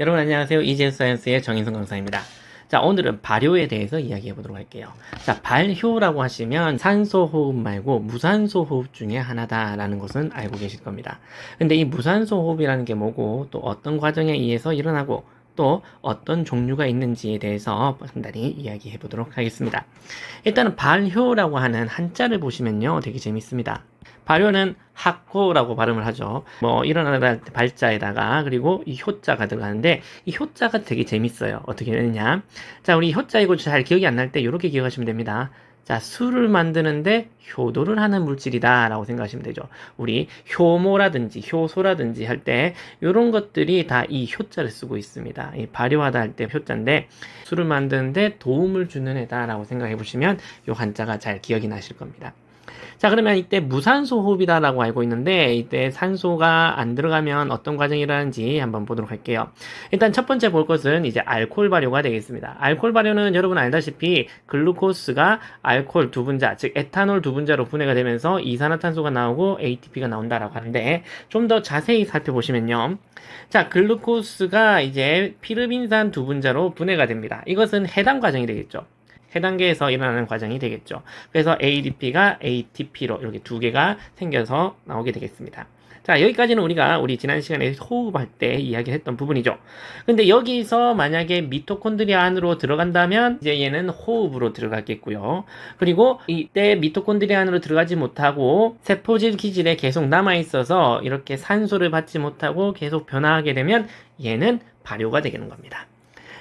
여러분 안녕하세요. 이재수 사이언스의 정인성 강사입니다. 자, 오늘은 발효에 대해서 이야기해 보도록 할게요. 자, 발효라고 하시면 산소 호흡 말고 무산소 호흡 중에 하나다라는 것은 알고 계실 겁니다. 근데 이 무산소 호흡이라는 게 뭐고 또 어떤 과정에 의해서 일어나고 또 어떤 종류가 있는지에 대해서 간단히 이야기해 보도록 하겠습니다. 일단은 발효라고 하는 한자를 보시면요, 되게 재밌습니다. 발효는 학고라고 발음을 하죠. 일어나다 할 때 발자에다가 그리고 이 효자가 들어가는데 이 효자가 되게 재밌어요. 어떻게 되느냐? 자, 우리 효자 이거 잘 기억이 안 날 때 이렇게 기억하시면 됩니다. 자, 술을 만드는데 효도를 하는 물질이다 라고 생각하시면 되죠. 우리 효모라든지 효소라든지 할 때 이런 것들이 다 이 효자를 쓰고 있습니다. 이 발효하다 할 때 효자인데 술을 만드는데 도움을 주는 애다 라고 생각해 보시면 이 한자가 잘 기억이 나실 겁니다. 자, 그러면 이때 무산소 호흡이다라고 알고 있는데 이때 산소가 안 들어가면 어떤 과정이 일어나는지 한번 보도록 할게요. 일단 첫 번째 볼 것은 이제 알코올 발효가 되겠습니다. 알코올 발효는 여러분 알다시피 글루코스가 알코올 두 분자, 즉 에탄올 두 분자로 분해가 되면서 이산화탄소가 나오고 ATP가 나온다라고 하는데 좀 더 자세히 살펴보시면요. 자, 글루코스가 이제 피르빈산 두 분자로 분해가 됩니다. 이것은 해당 과정이 되겠죠. 해단계에서 일어나는 과정이 되겠죠. 그래서 ADP가 ATP로 이렇게 두 개가 생겨서 나오게 되겠습니다. 자, 여기까지는 우리 지난 시간에 호흡할 때 이야기했던 부분이죠. 근데 여기서 만약에 미토콘드리아 안으로 들어간다면 이제 얘는 호흡으로 들어가겠고요. 그리고 이때 미토콘드리아 안으로 들어가지 못하고 세포질 기질에 계속 남아있어서 이렇게 산소를 받지 못하고 계속 변화하게 되면 얘는 발효가 되는 겁니다.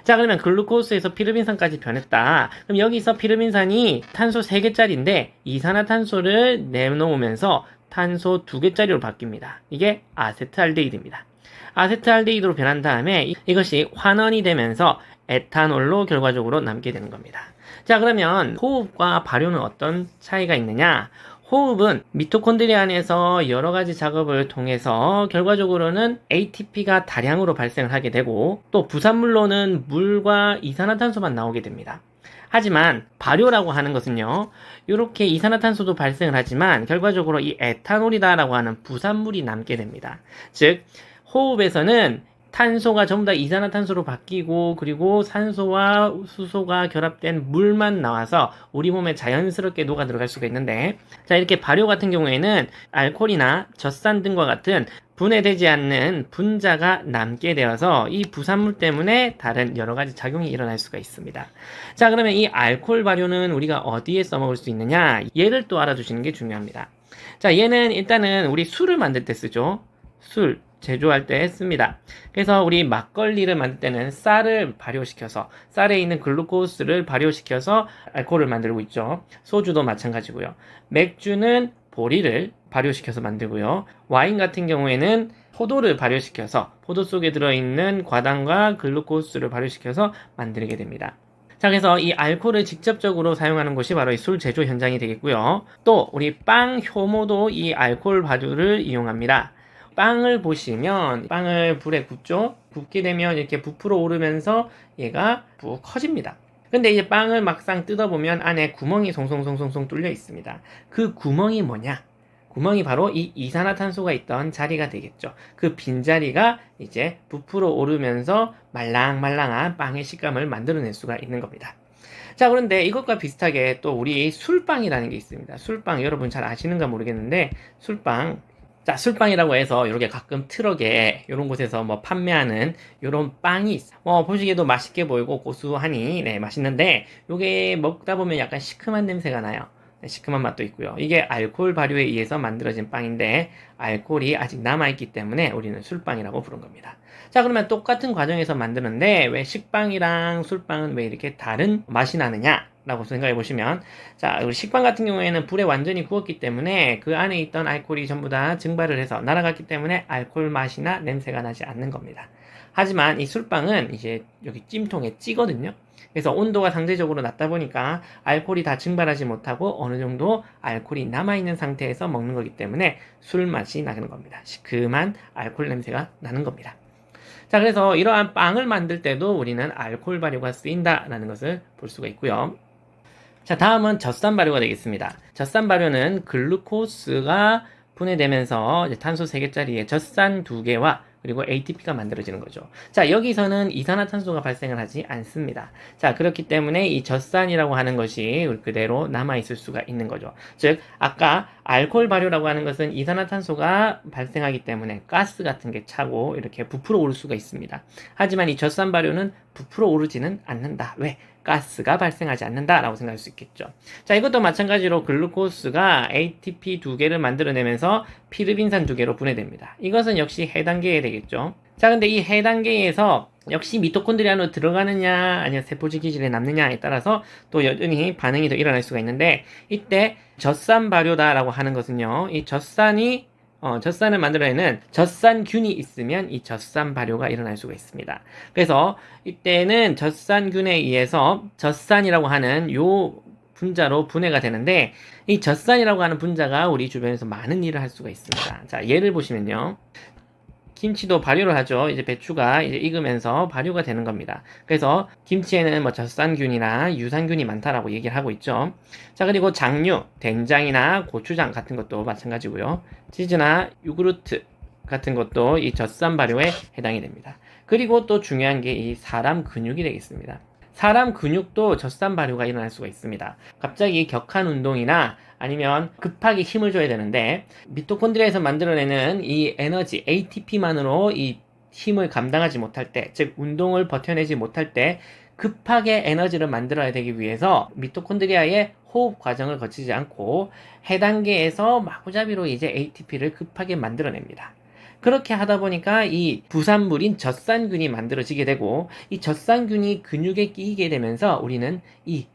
자, 그러면 글루코스에서 피르빈산까지 변했다. 그럼 여기서 피르빈산이 탄소 3개짜리인데 이산화탄소를 내놓으면서 탄소 2개짜리로 바뀝니다. 이게 아세트알데히드입니다. 아세트알데히드로 변한 다음에 이것이 환원이 되면서 에탄올로 결과적으로 남게 되는 겁니다. 자, 그러면 호흡과 발효는 어떤 차이가 있느냐? 호흡은 미토콘드리아 안에서 여러 가지 작업을 통해서 결과적으로는 ATP가 다량으로 발생을 하게 되고 또 부산물로는 물과 이산화탄소만 나오게 됩니다. 하지만 발효라고 하는 것은요, 이렇게 이산화탄소도 발생을 하지만 결과적으로 이 에탄올이다라고 하는 부산물이 남게 됩니다. 즉, 호흡에서는 탄소가 전부 다 이산화탄소로 바뀌고 그리고 산소와 수소가 결합된 물만 나와서 우리 몸에 자연스럽게 녹아 들어갈 수가 있는데, 자, 이렇게 발효 같은 경우에는 알코올이나 젖산 등과 같은 분해되지 않는 분자가 남게 되어서 이 부산물 때문에 다른 여러 가지 작용이 일어날 수가 있습니다. 자, 그러면 이 알코올 발효는 우리가 어디에 써먹을 수 있느냐? 얘를 또 알아두시는 게 중요합니다. 자, 얘는 일단은 우리 술을 만들 때 쓰죠. 술 제조할 때 씁니다. 그래서 우리 막걸리를 만들 때는 쌀을 발효시켜서 쌀에 있는 글루코스를 발효시켜서 알코올을 만들고 있죠. 소주도 마찬가지고요. 맥주는 보리를 발효시켜서 만들고요. 와인 같은 경우에는 포도를 발효시켜서 포도 속에 들어있는 과당과 글루코스를 발효시켜서 만들게 됩니다. 자, 그래서 이 알코올을 직접적으로 사용하는 곳이 바로 이 술 제조 현장이 되겠고요. 또 우리 빵 효모도 이 알코올 발효를 이용합니다. 빵을 보시면 빵을 불에 굽죠. 굽게 되면 이렇게 부풀어 오르면서 얘가 푹 커집니다. 근데 이제 빵을 막상 뜯어보면 안에 구멍이 송송송송송 뚫려 있습니다. 그 구멍이 뭐냐? 구멍이 바로 이 이산화탄소가 있던 자리가 되겠죠. 그 빈자리가 이제 부풀어 오르면서 말랑말랑한 빵의 식감을 만들어낼 수가 있는 겁니다. 자, 그런데 이것과 비슷하게 또 우리 술빵이라는 게 있습니다. 술빵 여러분 잘 아시는가 모르겠는데 술빵, 자, 술빵이라고 해서 이렇게 가끔 트럭에 이런 곳에서 판매하는 이런 빵이 있어. 보시기에도 맛있게 보이고 고소하니 네, 맛있는데 요게 먹다 보면 약간 시큼한 냄새가 나요. 네, 시큼한 맛도 있고요. 이게 알코올 발효에 의해서 만들어진 빵인데 알코올이 아직 남아있기 때문에 우리는 술빵이라고 부른 겁니다. 자, 그러면 똑같은 과정에서 만드는데 왜 식빵이랑 술빵은 왜 이렇게 다른 맛이 나느냐? 라고 생각해 보시면, 자, 우리 식빵 같은 경우에는 불에 완전히 구웠기 때문에 그 안에 있던 알코올이 전부 다 증발을 해서 날아갔기 때문에 알코올 맛이나 냄새가 나지 않는 겁니다. 하지만 이 술빵은 이제 여기 찜통에 찌거든요. 그래서 온도가 상대적으로 낮다 보니까 알코올이 다 증발하지 못하고 어느 정도 알코올이 남아있는 상태에서 먹는 거기 때문에 술 맛이 나는 겁니다. 시큼한 알코올 냄새가 나는 겁니다. 자, 그래서 이러한 빵을 만들 때도 우리는 알코올 발효가 쓰인다라는 것을 볼 수가 있고요. 자, 다음은 젖산 발효가 되겠습니다. 젖산 발효는 글루코스가 분해되면서 이제 탄소 3개짜리의 젖산 2개와 그리고 ATP가 만들어지는 거죠. 자, 여기서는 이산화탄소가 발생을 하지 않습니다. 자, 그렇기 때문에 이 젖산이라고 하는 것이 그대로 남아있을 수가 있는 거죠. 즉, 아까 알코올 발효라고 하는 것은 이산화탄소가 발생하기 때문에 가스 같은 게 차고 이렇게 부풀어 오를 수가 있습니다. 하지만 이 젖산 발효는 부풀어 오르지는 않는다. 왜? 가스가 발생하지 않는다라고 생각할 수 있겠죠. 자, 이것도 마찬가지로 글루코스가 ATP 2개를 만들어내면서 피르빈산 2개로 분해됩니다. 이것은 역시 해당계에 되겠죠. 자, 근데 이 해당계에서 역시 미토콘드리아로 들어가느냐 아니면 세포질 기질에 남느냐에 따라서 또 여전히 반응이 더 일어날 수가 있는데, 이때 젖산 발효다라고 하는 것은요, 이 젖산을 만들어내는 젖산균이 있으면 이 젖산 발효가 일어날 수가 있습니다. 그래서 이때는 젖산균에 의해서 젖산이라고 하는 요 분자로 분해가 되는데, 이 젖산이라고 하는 분자가 우리 주변에서 많은 일을 할 수가 있습니다. 자, 예를 보시면요. 김치도 발효를 하죠. 이제 배추가 이제 익으면서 발효가 되는 겁니다. 그래서 김치에는 뭐 젖산균이나 유산균이 많다라고 얘기를 하고 있죠. 자, 그리고 장류, 된장이나 고추장 같은 것도 마찬가지고요. 치즈나 요구르트 같은 것도 이 젖산 발효에 해당이 됩니다. 그리고 또 중요한 게 이 사람 근육이 되겠습니다. 사람 근육도 젖산 발효가 일어날 수가 있습니다. 갑자기 격한 운동이나 아니면 급하게 힘을 줘야 되는데, 미토콘드리아에서 만들어내는 이 에너지 ATP만으로 이 힘을 감당하지 못할 때, 즉 운동을 버텨내지 못할 때 급하게 에너지를 만들어야 되기 위해서 미토콘드리아의 호흡 과정을 거치지 않고 해단계에서 마구잡이로 이제 ATP를 급하게 만들어냅니다. 그렇게 하다 보니까 이 부산물인 젖산균이 만들어지게 되고, 이 젖산균이 근육에 끼이게 되면서 우리는 이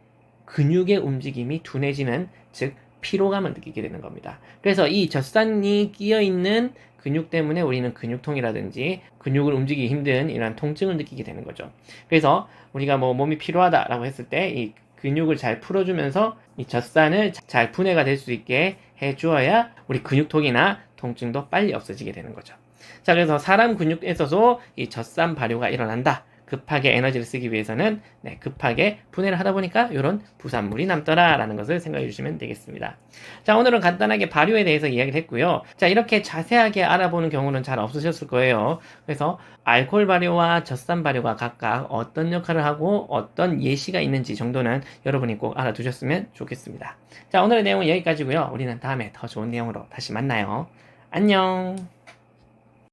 근육의 움직임이 둔해지는, 즉 피로감을 느끼게 되는 겁니다. 그래서 이 젖산이 끼어 있는 근육 때문에 우리는 근육통이라든지 근육을 움직이기 힘든 이런 통증을 느끼게 되는 거죠. 그래서 우리가 뭐 몸이 피로하다라고 했을 때 이 근육을 잘 풀어주면서 이 젖산을 잘 분해가 될 수 있게 해주어야 우리 근육통이나 통증도 빨리 없어지게 되는 거죠. 자, 그래서 사람 근육에서도 이 젖산 발효가 일어난다. 급하게 에너지를 쓰기 위해서는 급하게 분해를 하다 보니까 이런 부산물이 남더라라는 것을 생각해 주시면 되겠습니다. 자, 오늘은 간단하게 발효에 대해서 이야기를 했고요. 자, 이렇게 자세하게 알아보는 경우는 잘 없으셨을 거예요. 그래서 알코올 발효와 젖산 발효가 각각 어떤 역할을 하고 어떤 예시가 있는지 정도는 여러분이 꼭 알아두셨으면 좋겠습니다. 자, 오늘의 내용은 여기까지고요. 우리는 다음에 더 좋은 내용으로 다시 만나요. 안녕.